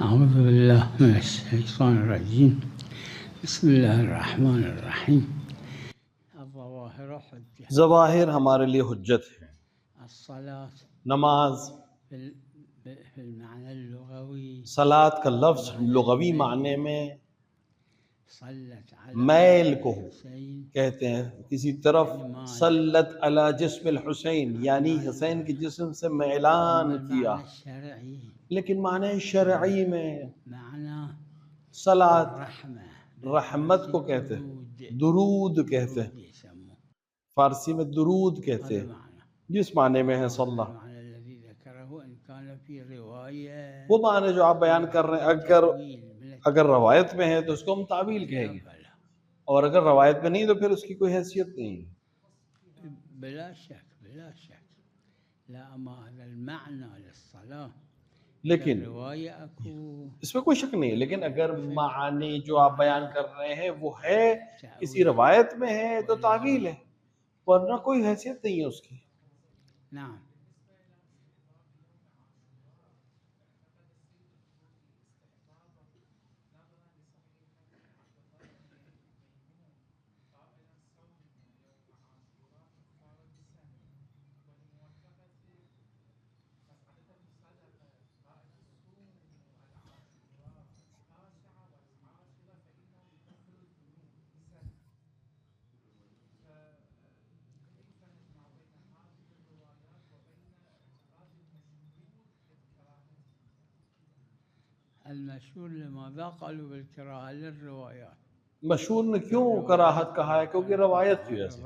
أعوذ بالله من الشيطان الرجيم بسم الله الرحمن الرحيم الظواهر حجة ظواہر ہمارے لیے حجت ہے۔ الصلاة نماز، في المعنى اللغوي صلاۃ کا لفظ لغوی معنی میں صلت میل على کو الحسين کہتے ہیں، کسی طرف سلط علی جسم الحسین یعنی حسین کے جسم سے میلان کیا۔ المعنى الشرعي لیکن معنی شرعی میں معنى صلاۃ الرحمة رحمت کو کہتے ہیں، درود کہتے ہیں، يسموه فارسی میں درود کہتے هذا ہیں، معنى جس معنی میں ہے صلی اللہ۔ المعنى الذي ذكره إن كان في رواية وہ معنی جو آپ بیان کر رہے ہیں اگر روایت میں ہے تو اس کو ہم تعویل کہیں گے، اور اگر روایت میں نہیں تو پھر اس کی کوئی حیثیت نہیں ہے۔ بلا شك لا أما هذا المعنى للصلاة لیکن رواية أكو اس میں کوئی شک نہیں ہے، لیکن اگر معنی جو آپ بیان کر رہے ہیں وہ ہے کسی روایت میں ہے تو تعویل ہے، ورنہ کوئی حیثیت نہیں ہے اس کی۔ نعم المشهور لماذا قالوا بالكراهة للروايات مشہور نے کیوں کراہت کہا ہے؟ کیونکہ روایت کی وجہ سے،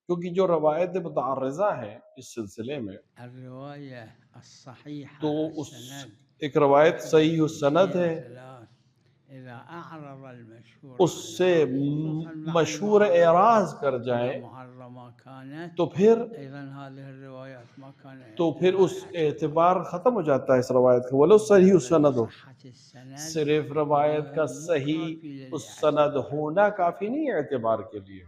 کیونکہ جو روایت متعارضہ ہے اس سلسلے میں الرواية الصحيحة تو اس السند ایک روایت صحیح السند ہے، إذا أعرض المشهور اس سے مشہور اعراض کر جائے محرمة كانت تو پھر أيضا هذه الروايات ما كان تو پھر اس اعتبار ختم ہو جاتا ہے اس روایت کا، ولو صحیح السند ہو۔ صحة السند صرف روایت کا صحیح السند ہونا کافی نہیں ہے اعتبار کے لیے۔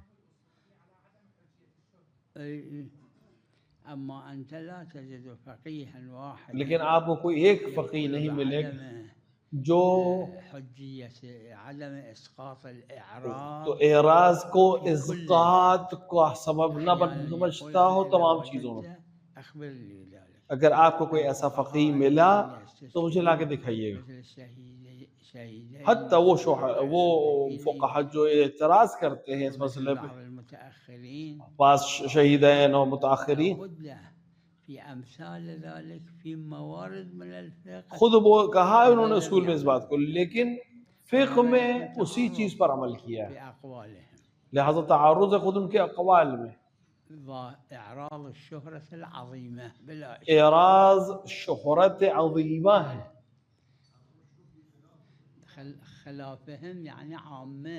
أما أنت لا تجد فقيها واحدا لیکن آپ کو کوئی ایک فقیہ نہیں ملے جو حجية عدم إسقاط الإعراض تو اعراض کو اسقاط کا سبب نہ سمجھتا ہو تمام چیزوں میں۔ أخبرني ذلك اگر آپ کو کوئی ایسا فقیہ ملا تو مجھے لا کے دکھائیے گا۔ حتیٰ وہ فقہا جو اعتراض کرتے ہیں اس مسئلے پہ، بعض شہیدین اور متاخرین، في أمثال ذلك في موارد من الفقه خود وہ کہا ہے انہوں نے اصول میں اس بات کو، لیکن فقہ میں اسی چیز پر عمل کیا ہے، بأقوالهم لہذا تعارض ہے خود ان کے اقوال میں۔ إعراض الشهرة العظيمة بلا إشكال اعراض شہرت عظیمہ ہے، خلافهم يعني عامة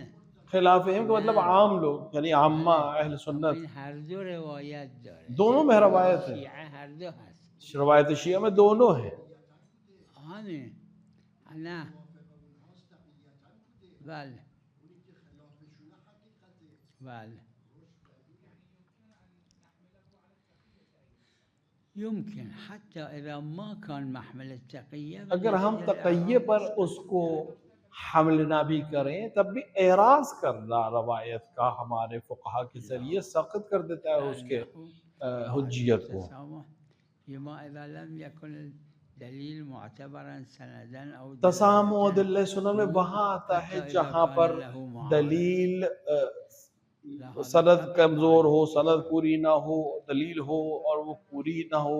خلافہم کا مطلب عام لوگ یعنی عامہ اہل سنت، این هر دو روایت داره، دونوں میں روایت ہے، شیعه هر دو هست. روایت شیعہ میں دونوں ہیں۔ همین نه بله بله يمكن حتى إذا ما كان محمل التقية اگر ہم تقیہ پر اس کو حمل نہ بھی کریں تب بھی اعراض کرنا روایت کا ہمارے فقہا کے ذریعے سخت کر دیتا ہے اس کے حجیت کو۔ فيما إذا لم يكن الدليل معتبرا سندا أو تسامع دل سنن میں وہاں آتا ہے جہاں پر دلیل سند کمزور ہو، سند پوری نہ ہو، دلیل ہو اور وہ پوری نہ ہو،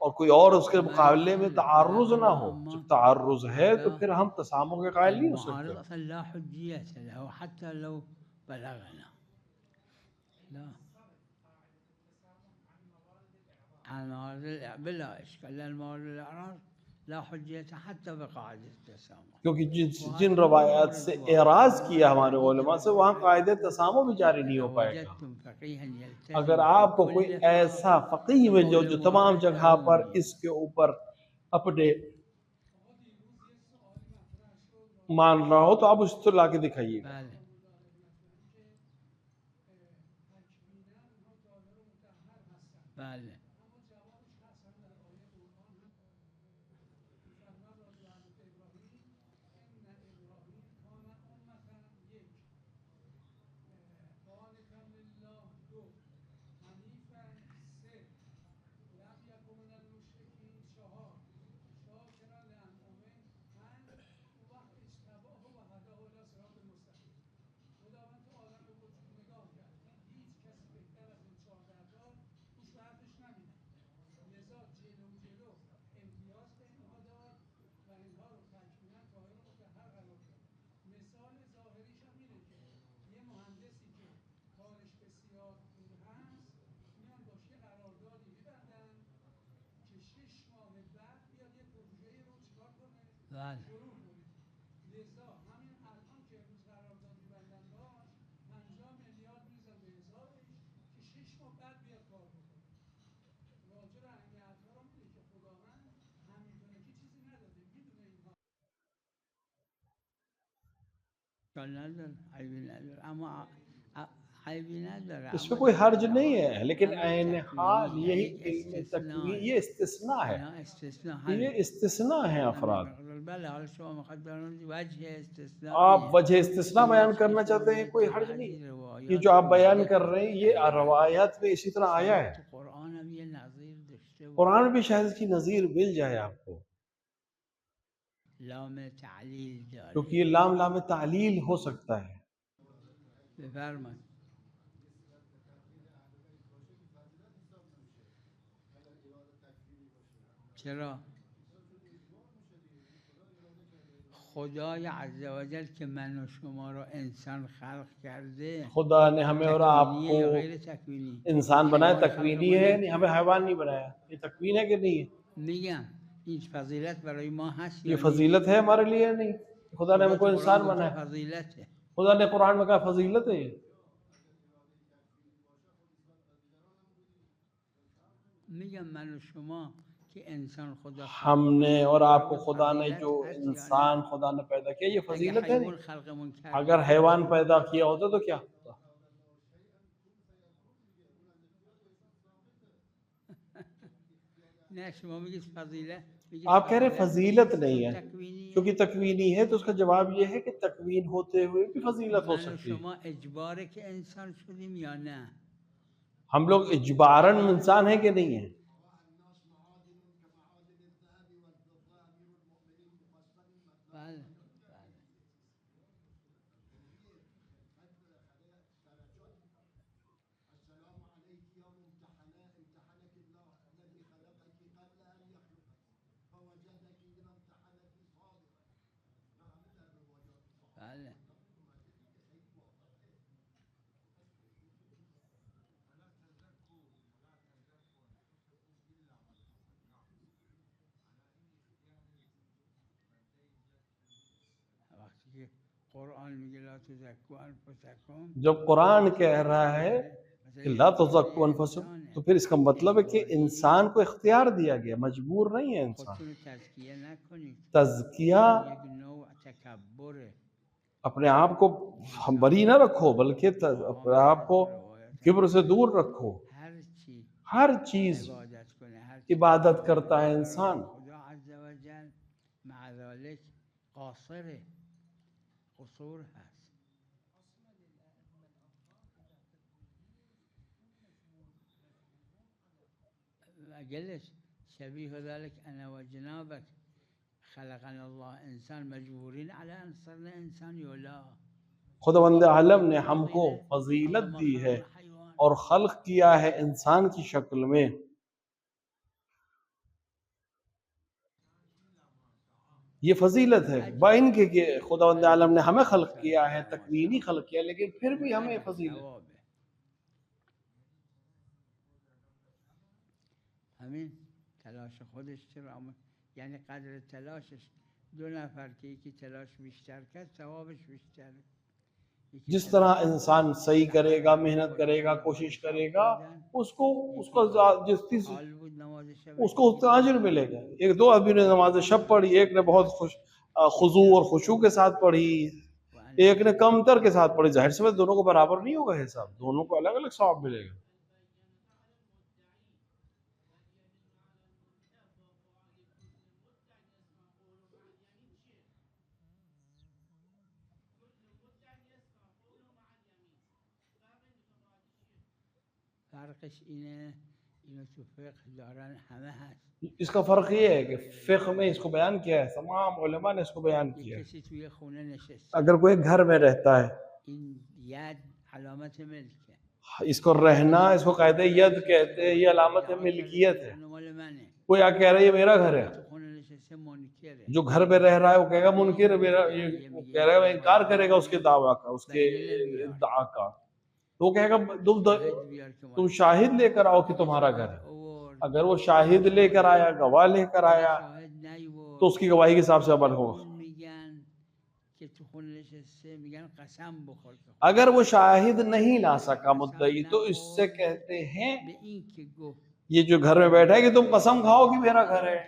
اور کوئی اور اس کے مقابلے میں تعارض نہ ہو۔ جب تعارض ہے تو پھر ہم تسامع کے قائل نہیں ہو سکتے۔ لا حجية له حتى لو بلغنا لا عن موارد بلا إشكال لأن موارد الإعراض لا حجية حتى بقاعدة التسامح، کیونکہ جن روایات سے اعراض کیا ہمارے علماء سے وہاں قاعدہ تسامح بھی جاری نہیں ہو پائے گا۔ اگر آپ کو کوئی ایسا فقیہ مل جاؤ جو تمام جگہ پر اس کے اوپر اپنے مان رہا ہو تو آپ اس کو لا کے دکھائیے گا۔ بله. اشکال نداره، عیبی نداره، اما عیبی نداره، اس میں اما کوئی در حرج نہیں علوم ہے، لیکن علم عین حال تکوینی یہی یک علم استثناء تکوین یہ استثناء ہے، اینا استثناء یہ همین استثناء ہیں افراد. مقدار. بله حالا شما میخواد برنامه وجه استثناء آپ اینه وجہ استثناء این بیان است که کرنا چاہتے ہیں، کوئی در حرج بعضی نہیں. یہ روایات جو آپ بیان اومده کر رہے ہیں یہ ایوان روایات میں اسی طرح آیا ہے. شاید تو قرآن هم یه نظیر داشته قرآن بھی باشه. شاید اس کی نظیر مل جائے آپ کو، لام تعلیل کیونکہ داره. یہ لام تعلیل ہو سکتا ہے. بفرمایید. چرا؟ خدای عزوجل که من و شما رو انسان خلق کرده خدا نے ہمیں اور آپ تکوینیه کو یا غیر تکوینی؟ انسان بنایا، حیوان خلق تکوینی ما ہے، نہیں ہمیں نکرده. حیوان نہیں بنایا. یہ تکوین ہے کہ نہیں ہے؟ میگم این فضیلت برای ما هست یہ یا نیست؟ فضیلت ہے ہمارے لیے یا نہیں؟ خدا نے ہمیں خدا کو تو قرآن انسان گفته بنایا، فضیلته. خدا نے قرآن میں کہا فضیلت ہے. میگم من و شما که انسان خدا خلق ہم ما نے اور کرده آپ کو برامون خدا نے فضیلت جو هست یا انسان نه؟ خدا نے پیدا کیا یہ اگه فضیلت ہے نہیں؟ حیوان خلقمون کرده اگر بود حیوان چی؟ پیدا کیا ہوتا تو کیا ہوتا؟ نه شما میگید فضیلت، میگید آپ کہہ رہے فضیلت فضیلت نیست نہیں چون ہے تکوینیه. کیونکہ تکوینی ہے، تو اس کا جواب یہ ہے کہ تکوین ہوتے ہوئے بھی فضیلت ہو من و سکتی ہے. شما اجباره که انسان شدیم یا نه؟ ہم لوگ اجباراً انسان ہیں کہ نہیں ہیں؟ بله. بله. وقتی که قرآن میگه لا تزکوا انفسکم جب قرآن کہہ رہا ہے کہ لا تزکوا انفسکم، تو پھر اس کا مطلب ہے کہ انسان کو اختیار دیا گیا، مجبور نہیں ہے انسان. خودتون رو تزکیه نکنید، تزکیہ این یک نوع تکبره. اپنے آپ کو بری نہ رکھو، بلکہ اپنے آپ کو کبر سے دور رکھو. هر چی ہر چیز عبادت کنه، هر چی عبادت بکنه کرتا ہے برای انسان، خدا عز و جل مع ذلك قاصره، قصور هست. و گلش شبیه ذلك انا و جنابك خلقنا الله انسان مجبورین علی ان صرنا انسان یا لا؟ خداوند عالم نے ہم کو فضیلت فضیلت الله ما دی ہے خلق حیوان. اور خلق کیا ہے انسان کی شکل میں. یہ فضیلت ہے با ان کے کہ خداوند عالم نے ہمیں خلق کیا ہے، تکوینی خلق کیا، لیکن پھر بھی ہمیں فضیلت. ثوابه. همین تلاش خودش چرا یعنی قدر تلاشش، دو نفر که یکی تلاش بیشتر کرد ثوابش بیشتره. جس طرح انسان صحیح کرے گا، محنت کرے گا، کوشش کرے گا، اس کو اس کو اتنا اجر ملے گا. ایک دو آدمی نے نماز شب پڑھی، ایک نے بہت خضوع اور خشوع کے ساتھ پڑھی، ایک نے کم تر کے ساتھ پڑھی. ظاہر سی بات دونوں کو برابر نہیں ہوگا حساب، دونوں کو الگ الگ ثواب ملے گا. فرقش اینه، اینو تو فقه دارن همه هست. اس کا فرق یہ ہے کہ فقہ میں اس کو بیان کیا ہے، تمام علماء نے اس کو بیان کیا ہے. کسی توی خونه نشسته، اگر کوئی گھر میں رہتا ہے، این ید علامت ملکه. اس کو رہنا، اس کو قاعدہ ید کہتے ہیں، یہ علامت ملکیت ہے. خونه مال منه. کوئی آ کہہ رہا ہے یہ میرا گھر ہے، تو خونه نشسته منکره. جو گھر میں رہ رہا ہے وہ کہے گا منکر ہے میرا، یہ وہ کہہ رہا ہے وہ انکار کرے گا اس کے دعویٰ کا، اس کے ادعا کا. تو وہ کہے گا تم شاہد لے کر آؤ کہ تمہارا گھر ہے. اگر وہ شاہد لے کر آیا، گواہ لے کر آیا، شاهد نیورد تو اس کی گواہی کے حساب سے عمل ہوگا. اگر وہ شاہد نہیں لا سکا مدعی تو اس سے کہتے ہیں یہ جو گھر میں بیٹھا ہے کہ تم قسم کھاؤ کہ میرا گھر ہے.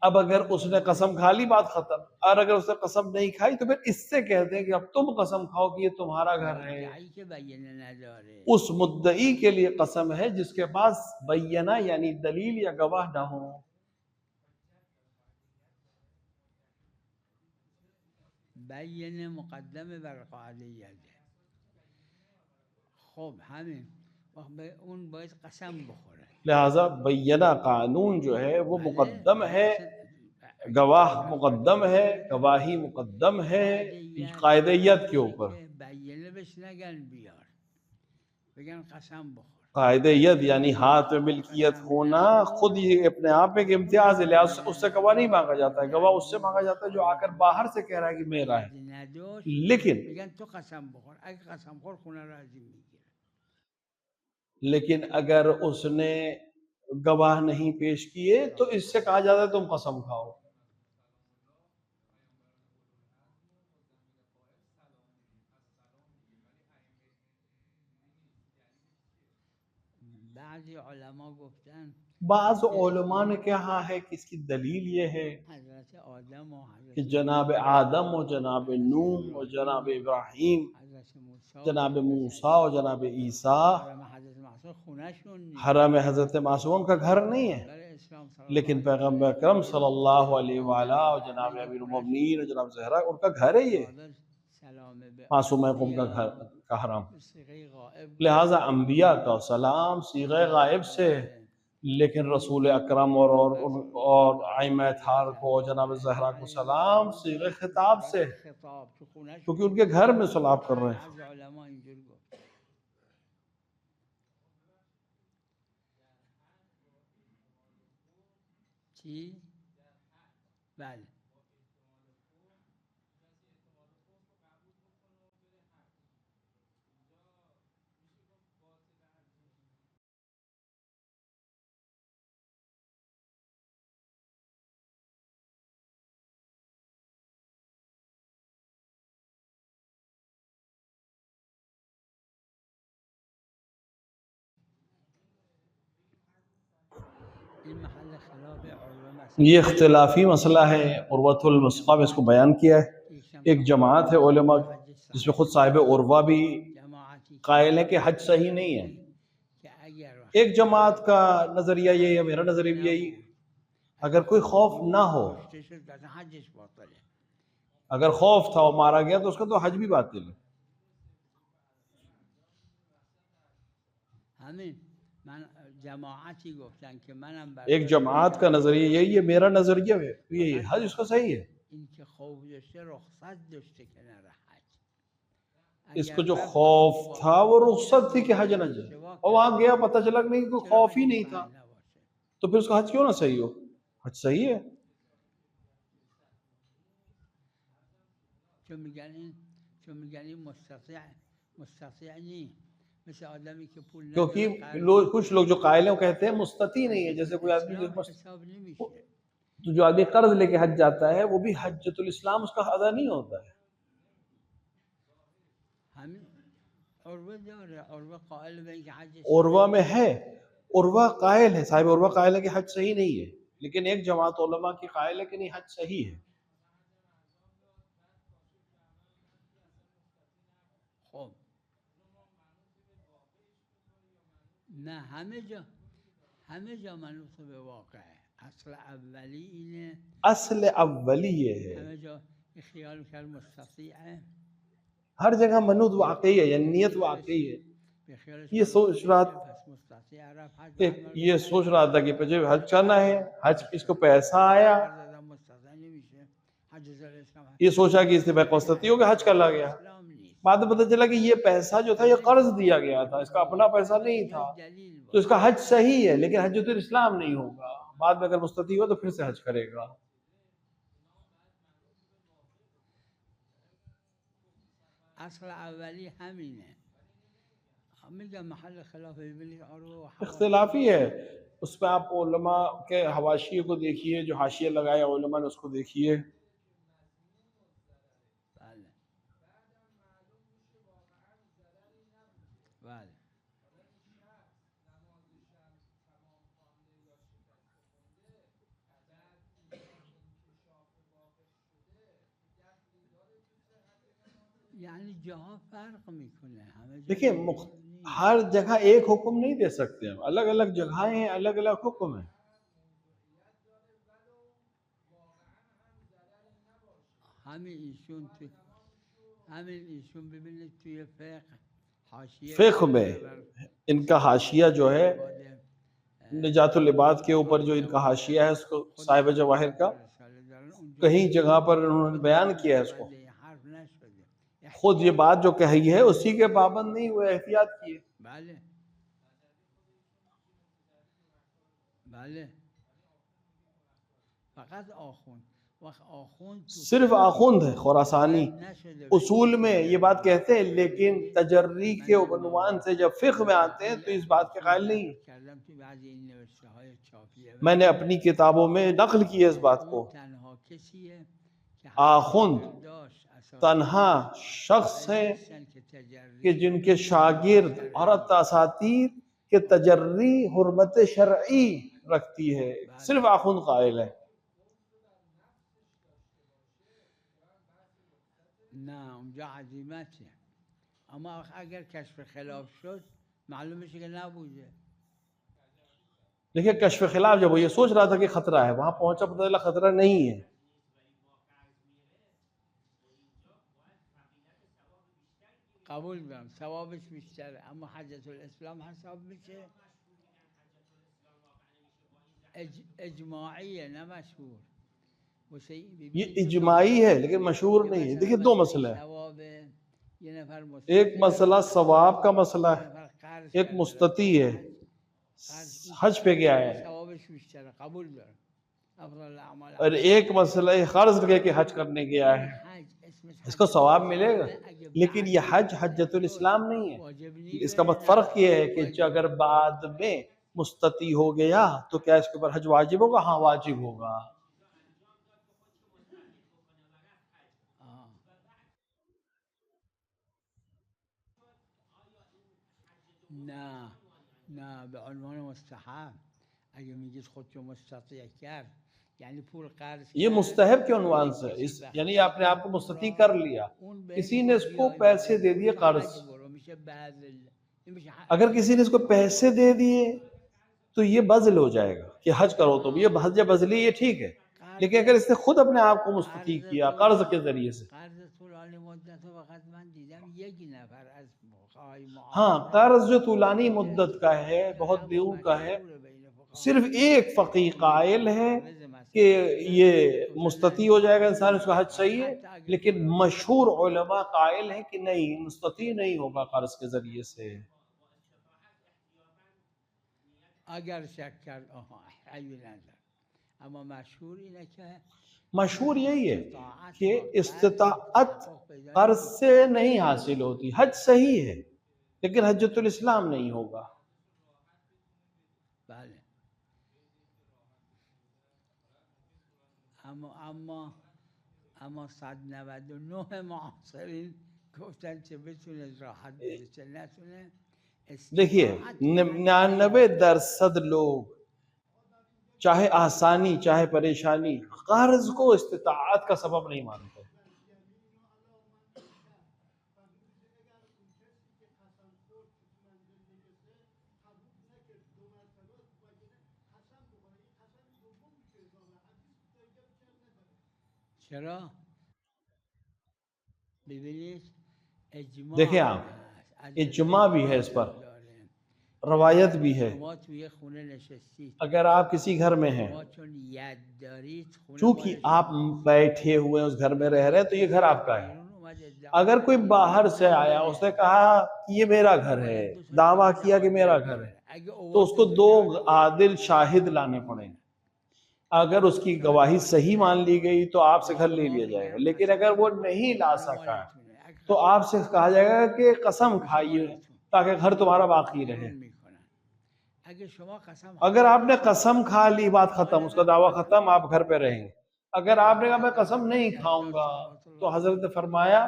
اب اگر اس نے قسم کھا لی بات ختم. اور اگر اس نے قسم نہیں کھائی تو پھر اس سے کہتے ہیں کہ اب تم قسم کھاؤ کہ یہ تمہارا گھر ہے. اس مدعی کے لیے قسم ہے جس کے پاس بینہ یعنی دلیل یا گواہ نہ ہو. بینه مقدمه بر قاعدیت. خب همین اون باید قسم بخوره. لہذا بینہ قانون جو ہے وہ مقدم ہے، گواہ مقدم ہے، گواہی مقدم ہے قاعدیت کے اوپر. بینه بهش نگن بیار، بگن قسم بخور. قاعدیت یعنی ہاتھ میں ملکیت ہونا خود یہ اپنے آپ میں ایک امتیاز ہے، لہٰذا اس سے گواہ نہیں مانگا جاتا ہے. گواہ اس سے مانگا جاتا ہے جو آ کر باہر سے کہہ رہا ہے کہ میرا ہے. لیکن اگر اس نے گواہ نہیں پیش کیے تو اس سے کہا جاتا ہے تم قسم کھاؤ. بعض علماء نے کہا ہے کہ اس کی دلیل یہ ہے کہ جناب آدم و جناب نوح و جناب ابراہیم، جناب موسیٰ و جناب عیسیٰ، حرم حضرت معصوم کا گھر نہیں ہے، لیکن پیغمبر اکرم صلی اللہ علیہ وآلہ و جناب امیر المومنین و جناب زہرا ان کا گھر ہے، یہ معصومہ قوم کا گھر کا حرم. لہٰذا انبیاء کا سلام صیغہ غائب سے، لیکن رسول اکرم اور ائمہ اطہار کو جناب زہرا کو سلام صیغہ خطاب سے، کیونکہ ان کے گھر میں سلام کر رہے ہیں. یہ اختلافی مسئلہ ہے. عروۃ الوثقیٰ میں اس کو بیان کیا ہے. ایک جماعت ہے علماء جس میں خود صاحب عروہ بھی قائل ہے کہ حج صحیح نہیں ہے. ایک جماعت کا نظریہ یہی ہے، میرا نظریہ بھی یہی ہے، اگر کوئی خوف نہ ہو، اگر خوف تھا وہ مارا گیا تو اس کا تو حج بھی باطل ہے. ایک جماعت کا نظریہ یہی ہے، میرا نظریہ ہے یہی ہے، حج اس کا صحیح ہے. اس کو جو خوف تھا وہ رخصت تھی کہ حج نہ جائے، اور وہاں گیا پتہ چلا کہ نہیں کوئی خوف ہی نہیں تھا، تو پھر اس کا حج کیوں نہ صحیح ہو؟ حج صحیح ہے. کیونکہ کچھ لوگ جو قائل ہیں وہ کہتے ہیں مستطیع نہیں ہے. جیسے کوئی آدمی تو جو آدمی قرض لے کے حج جاتا ہے وہ بھی حجۃ الاسلام اس کا ادا نہیں ہوتا ہے. عروہ میں ہے، عروہ قائل ہے، صاحب عروہ قائل ہے کہ حج صحیح نہیں ہے، لیکن ایک جماعت علماء کی قائل ہے کہ نہیں حج صحیح ہے. نه همه جا منوط به واقع ہے. اصل اولی یہ ہے، همه جا خیال کر مستطیع ہے، ہر جگہ منوط واقعی ہے، یعنی نیت واقعی ہے. یہ سوچ رہا تھا کہ مجھے حج کرنا ہے، حج اس کو پیسہ آیا، یہ سوچا کہ اس نے مستطیع ہو کے حج کر لا گیا. بعد میں پتہ چلا کہ یہ پیسہ جو تھا یہ قرض دیا گیا تھا، اس کا اپنا پیسہ نہیں تھا، تو اس کا حج صحیح ہے لیکن حجۃ الاسلام نہیں ہوگا. بعد میں اگر مستطیع ہو تو پھر سے حج کرے گا. اصل اولی همینه. محل خلاف اختلافی ہے اس میں. آپ علماء کے حواشیے کو دیکھیے، جو حاشیہ لگایا علماء نے اس کو دیکھیے. یعنی جہاں فرق میکنه همه جا دیکھیں ہر جگہ ایک حکم نہیں دے سکتے ہم، الگ الگ جگہیں ہیں، الگ الگ حکم ہیں. همین ایشون ببینید توی فقہ میں ان کا حاشیہ جو ہے نجات العباد کے اوپر جو ان کا حاشیہ ہے اس کو صاحب جواہر کا، کہیں جگہ پر انہوں نے بیان کیا ہے اس کو. خود یہ بات جو کہی ہے اسی کے پابند نہیں ہوئے، احتیاط کیے. صرف آخوند ہے خراسانی اصول میں یہ بات کہتے ہیں، لیکن تجری کے عنوان سے جب فقہ میں آتے ہیں تو اس بات کے قائل نہیں. میں نے اپنی کتابوں میں نقل کی ہے اس بات کو. آخوند تنہا شخص ہے کہ جن کے شاگرد اور اساتید کے تجری حرمت شرعی رکھتی ہے، صرف آخوند قائل ہے. نه اونجا عزیمته، اما اگر کشف خلاف شد معلوم میشه که نبوده. دیکھیں کشف خلاف جب وہ یہ سوچ رہا تھا کہ خطرہ ہے، وہاں پہنچا پتہ چلا خطرہ نہیں ہے. قبول میکنم ثوابش بیشتره، اما حجت الاسلام حساب میشه اجماعیه نه مشهور. یہ اجماعی ہے لیکن مشہور نہیں ہے. دیکھیں دو مسئلہ ہے، ایک مسئلہ ثواب کا مسئلہ ہے، ایک مستطیع ہے، حج پہ گیا ہے، اور ایک مسئلہ قرض لے کے حج کرنے گیا ہے. اس کو ثواب ملے گا، لیکن یہ حج حجت الاسلام نہیں ہے. اس کا فرق یہ ہے کہ اگر بعد میں مستطیع ہو گیا تو کیا اس کے اوپر حج واجب ہوگا؟ ہاں واجب ہوگا. نه به عنوان مستحب اگه میگید خودتو مستطیع کرد یعنی پول قرض یہ مستحب کے عنوان سے یعنی آپ نے آپ کو مستطیع کر لیا، کسی نے اس کو پیسے دے دیے قرض. اگر کسی نے اس کو پیسے دے دیے تو یہ بذل ہو جائے گا کہ حج کرو. تو یہ حج بذلی یہ ٹھیک ہے، لیکن اگر اس نے خود اپنے آپ کو مستطیع کیا قرض کے ذریعے سے، ہاں قرض جو طولانی مدت کا ہے، بہت دیوں کا ہے، صرف ایک فقیہ قائل ہے کہ یہ مستطیع ہو جائے گا انسان، اس کا حج صحیح ہے. لیکن مشہور علماء قائل ہیں کہ نہیں، مستطیع نہیں ہوگا قرض کے ذریعے سے. اگر شک کرد عیبی نداره، اما مشهور اینه که مشہور یہی ہے کہ استطاعت قرض سے نہیں حاصل ہوتی. حج صحیح ہے لیکن حجت الاسلام نہیں ہوگا. بله اما 199 معاصرین گفتن چه بتونه راحت بده چه نتونه. دیکھیے 99% لوگ چاہے آسانی چاہے پریشانی قرض کو استطاعت کا سبب نہیں مانتے. چرا؟ دیکھیں آپ اجماع بھی ہے اس پر، روایت بھی ہے. اگر آپ کسی گھر میں ہیں، چونکہ آپ بیٹھے ہوئے اس گھر میں رہ رہے تو یہ گھر آپ کا ہے. اگر کوئی باہر سے آیا، اس نے کہا یہ میرا گھر ہے، دعویٰ کیا کہ میرا گھر ہے، تو اس کو 2 عادل شاہد لانے پڑیں. اگر اس کی گواہی صحیح مان لی گئی تو آپ سے گھر لے لیا جائے گا. لیکن اگر وہ نہیں لا سکا تو آپ سے کہا جائے گا کہ قسم کھائیے تاکہ گھر تمہارا باقی رہے. اگر شما قسم اگر آپ نے قسم کھا لی بات ختم، اس کا دعویٰ ختم، آپ گھر پہ رہیں گے. اگر آپ نے کہا میں قسم نہیں کھاؤں گا تو حضرت نے فرمایا،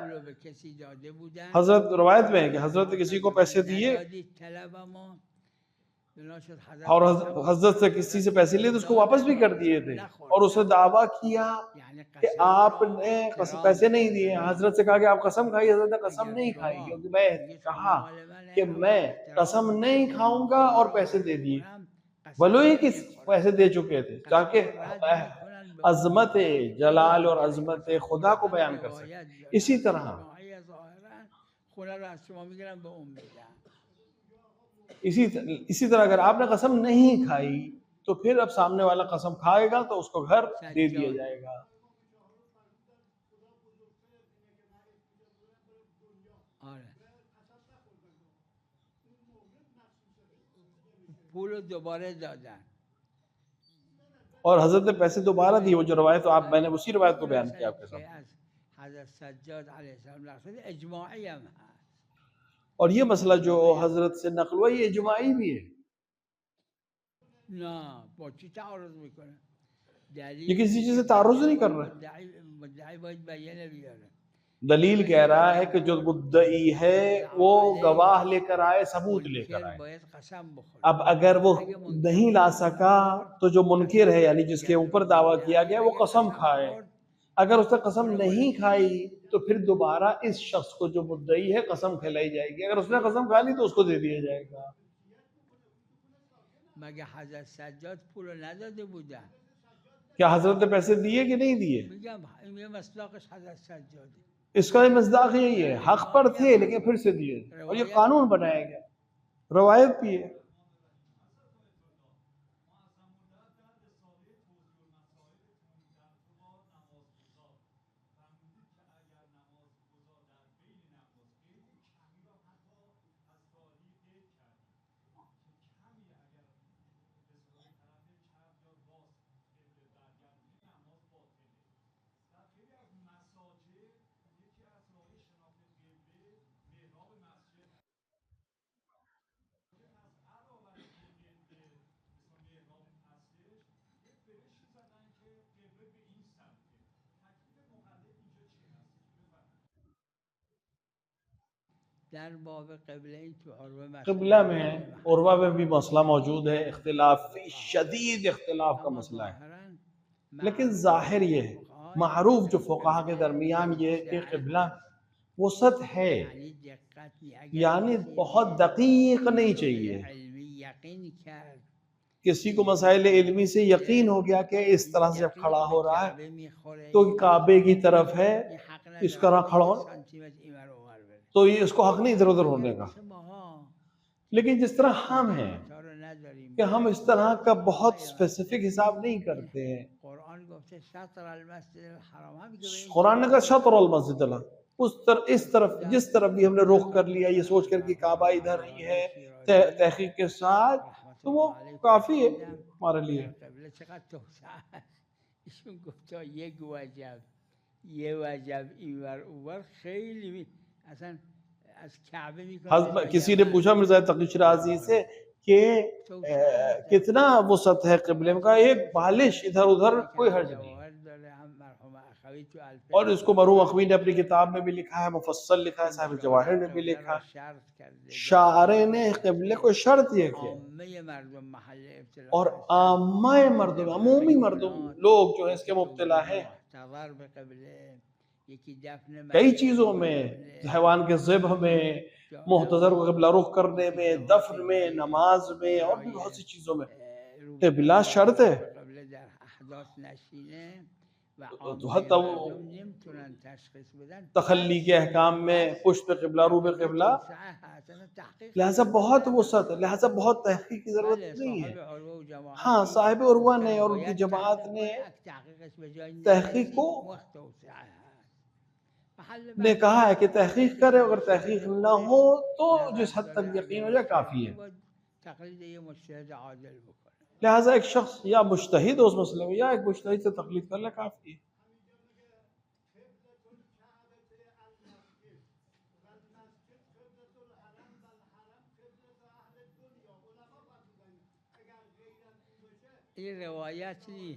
حضرت روایت میں ہے کہ حضرت نے کسی کو پیسے دیے اور حضرت سے کسی سے پیسے لیے تو اس کو واپس بھی کر دیے تھے، اور اس نے دعویٰ کیا کہ آپ نے پیسے نہیں دیے. حضرت سے کہا کہ آپ قسم کھائی. حضرت نے قسم نہیں کھائی، کیونکہ میں کہا کہ میں قسم نہیں کھاؤں گا اور پیسے دے دیے، ولو ہی کس پیسے دے چکے تھے تاکہ عظمت جلال اور عظمت خدا کو بیان کر سکے. اسی طرح اگر آپ نے قسم نہیں کھائی تو پھر اب سامنے والا قسم کھائے گا تو اس کو گھر دے دیا جائے گا. پول دوبارہ دادا اور حضرت نے پیسے دوبارہ دیے. وہ جو روایت تو آپ میں نے اسی روایت کو بیان کیا آپ کے سامنے. حضرت سجاد علیہ السلام اجماعی ہم ہے، اور یہ مسئلہ جو حضرت سے نقل ہوا یہ اجماعی بھی ہے. نہ با چی تعارض میکنه؟ یہ کسی چیز سے تعارض نہیں کر رہا. مدعی باید بیانه بیاره. دلیل کہہ رہا ہے کہ جو مدعی ہے وہ گواہ لے کر آئے، ثبوت لے کر آئے. باید قسم بخوره. اب اگر وہ نہیں لا سکا تو جو منکر ہے یعنی جس کے اوپر دعویٰ کیا گیا وہ قسم کھائے. اگر اس نے قسم نہیں کھائی تو پھر دوبارہ اس شخص کو جو مدعی ہے قسم کھلائی جائے گی. اگر اس نے قسم کھا لی تو اس کو دے دیا جائے گا. مگه حضرت سجاد پول نداده بودن؟ کیا حضرت نے پیسے دیے کہ نہیں دیے؟ میگم این مصداقش حضرت سجاده. اس کا مصداق یہی ہے، حق پر تھے لیکن پھر سے دیے، اور یہ قانون بنایا گیا. روایت بھی ہے. در باب قبله این تو عروه قبلہ میں عروہ میں بھی مسئلہ موجود ہے، اختلاف شدید اختلاف کا مسئلہ ہے. لیکن ظاہر یہ ہے، معروف جو فقہا کے درمیان یہ ہے کہ قبلہ وسط ہے، یعنی بہت دقیق نہیں چاہیے. کسی کو مسائل علمی سے یقین ہو گیا کہ اس طرح سے جب کھڑا ہو رہا ہے تو کعبے کی طرف ہے، اس طرح کھڑا ہو تو یہ اس کو حق نہیں ادھر ادھر ہونے کا. لیکن جس طرح ہم ہیں کہ ہم اس طرح کا بہت اسپیسیفک حساب نہیں کرتے ہیں. قرآن نے کہا شطر المسجد الحرام، اس طرف جس طرف بھی ہم نے رخ کر لیا یہ سوچ کر کہ کعبہ ادھر ہی ہے تحقیق کے ساتھ، تو وہ کافی ہے ہمارے لیے. یہ وجب اینور اونور خیلی اصلا از کعبه کسی نے پوچھا مرزا تقی شیرازی سے کہ کتنا وسعت ہے قبلے میں، کہا ایک بالش ادھر ادھر کوئی حرج نہیں. اور اس کو مرحوم اخوی نے اپنی کتاب میں بھی لکھا ہے، مفصل لکھا ہے، صاحب جواہر نے بھی لکھا. شاعر نے قبلے کو شرط یہ کیا، اور عامہ مردم، عمومی مردم لوگ جو ہیں اس کے مبتلا ہیں کئی چیزوں میں، حیوان کے ذبح میں، محتضر کو قبلہ رخ کرنے میں، دفن میں، نماز میں، اور بھی بہت سی چیزوں میں قبلہ شرط ہے. حتی تخلی کے احکام میں پشت قبلہ، رو پہ قبلہ، لہذا بہت وسعت، لہذا بہت تحقیق کی ضرورت نہیں ہے. ہاں صاحب عروہ نے اور ان کی جماعت نے تحقیق کو نے کہا ہے کہ تحقیق کرے، اگر تحقیق نہ ہو تو جس حد تک یقین ہو جائے کافی ہے. لہٰذا ایک شخص یا مجتہد اس مسئلے میں یا ایک مجتہد سے تقلید کر لے کافی ہے. یہ روایات نہیں،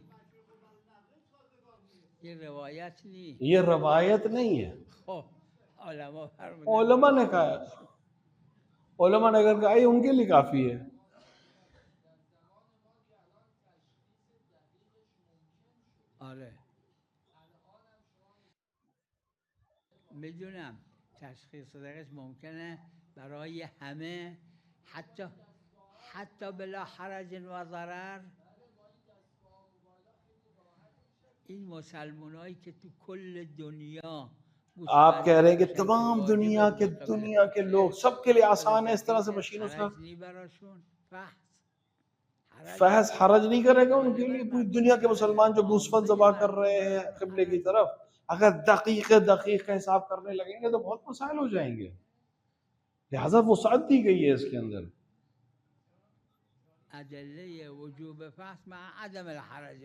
یہ روایات نہیں، یہ روایت نہیں ہے، علماء علماء نے کہا ہے، علماء نے اگر کہا یہ ان کے لیے کافی ہے. آره میدونم تشخیص دقیقش ممکنه برای همه، حتی بلا حرج و ضرر. این مسلمانایی که تو کل دنیا آپ کہہ رہے ہیں کہ تمام دنیا کے لوگ سب کے لیے آسان ہے اس طرح سے مشین اس کا فحص حرج نہیں کرے گا ان کے لیے. پوری دنیا کے مسلمان جو گوسفند ذبح کر رہے ہیں قبلے کی طرف، اگر دقیق کا حساب کرنے لگیں گے تو بہت مسائل ہو جائیں گے. لہذا وسعت دی گئی ہے اس کے اندر. ادلہ وجوب فحص مع عدم الحرج.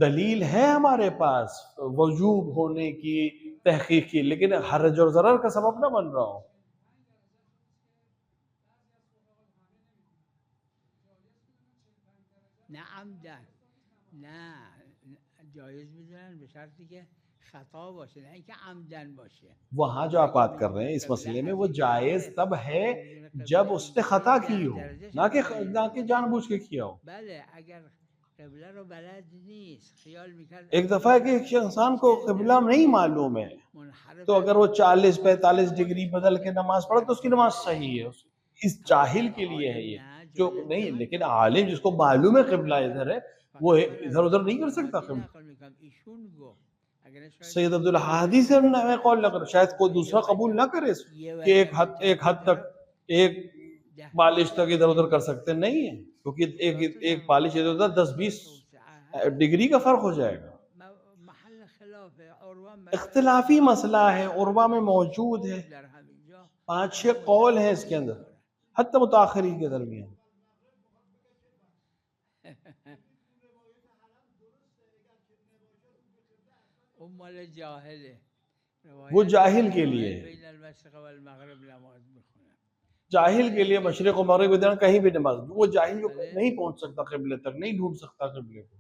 دلیل ہے ہمارے پاس وجوب ہونے کی تحقیق کی، لیکن حرج اور ضرر کا سبب نہ بن رہا ہو. نه عمدن، نه جایز میدونن به شرطی که خطا باشه، نه اینکه عمدن باشه. وہاں جو آپ بات کر رہے ہیں اس مسئلے میں وہ جائز تب ہے جب اس نے خطا کی ہو، نہ کہ جان بوجھ کے کیا ہو. بله اگر قبله رو بلد نیست، خیال میکرد ایک دفعہ کہ ایک انسان کو قبلہ نہیں معلوم ہے تو اگر وہ 40-45 ڈگری بدل کے نماز پڑھے تو اس کی نماز صحیح ہے. اس جاہل کے لیے ہے یہ جو نہیں، لیکن عالم جس کو معلوم ہے قبلہ ادھر ہے وہ ادھر ادھر نہیں کر سکتا. قبلہ سید عبدالحادی سے میں قول نہ کروں، شاید کوئی دوسرا قبول نہ کرے کہ ایک حد تک ایک بالش تک ادھر ادھر کر سکتے نہیں ہیں، کیونکہ ایک بالش ادھر ادھر 10-20 ڈگری کا فرق ہو جائے گا. اختلافی مسئلہ ہے، عربہ میں موجود ہے، 5-6 قول ہیں اس کے اندر حتی متاخرین کے درمیان. وہ جاہل کے لیے، جاہل کے لیے مشرق و مغرب کے درمیان کہیں بھی نماز، وہ جاہل جو نہیں پہنچ سکتا قبلے تک، نہیں ڈھونڈ سکتا قبلے کو.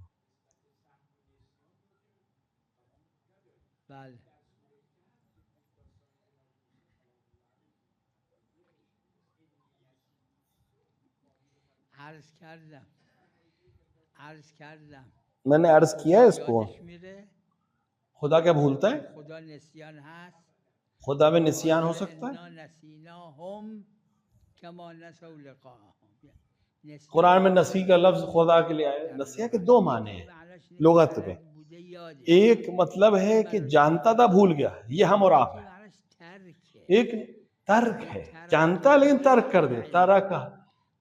میں نے عرض کیا اس کو، خدا کیا بھولتا ہے؟ خدا میں نسیان ہو سکتا ہے؟ قرآن میں نسی کا لفظ خدا کے لیے آیا. نسیہ کے 2 معنی ہیں لغت میں. ایک مطلب ہے کہ جانتا تھا بھول گیا، یہ ہم اور آپ ہے. ایک ترک ہے، جانتا لیکن ترک کر دے، ترک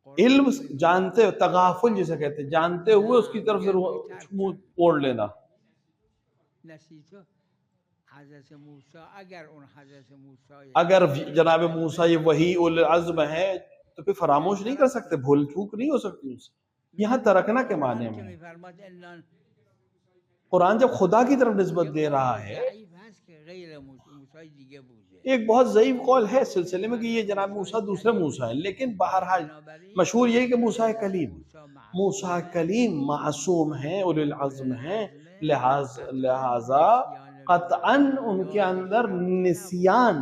علم جانتے، تغافل جسے کہتے ہیں، جانتے ہوئے اس کی طرف سے منہ موڑ لینا. اگر جناب موسیٰ یہ وحی اول العزم ہے تو پھر فراموش نہیں کر سکتے، بھول چوک نہیں ہو سکتی اس. یہاں ترکنا کے معنی میں قرآن جب خدا کی طرف نسبت دے رہا ہے، ایک بہت ضعیف قول ہے اس سلسلے میں کہ یہ جناب موسیٰ دوسرے موسیٰ ہیں، لیکن بہرحال مشہور یہی کہ موسیٰ موسیٰ کلیم معصوم ہیں، اولی العزم ہیں، لہذا قطعاً ان کے اندر نسیان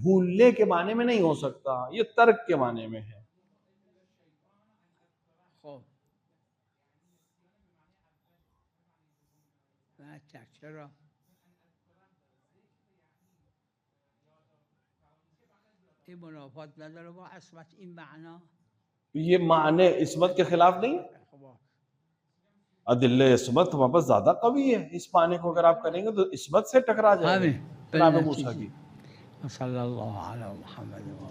بھولنے کے معنی میں نہیں ہو سکتا، یہ ترک کے معنی میں ہے. یہ معنی عصمت کے خلاف نہیں، ادلہ عصمت ہمارے پاس زیادہ قوی ہے. اس معنی کو اگر آپ کریں گے تو عصمت سے ٹکرا جائے گا جناب موسیٰ کی. صلی اللہ علیہ محمد و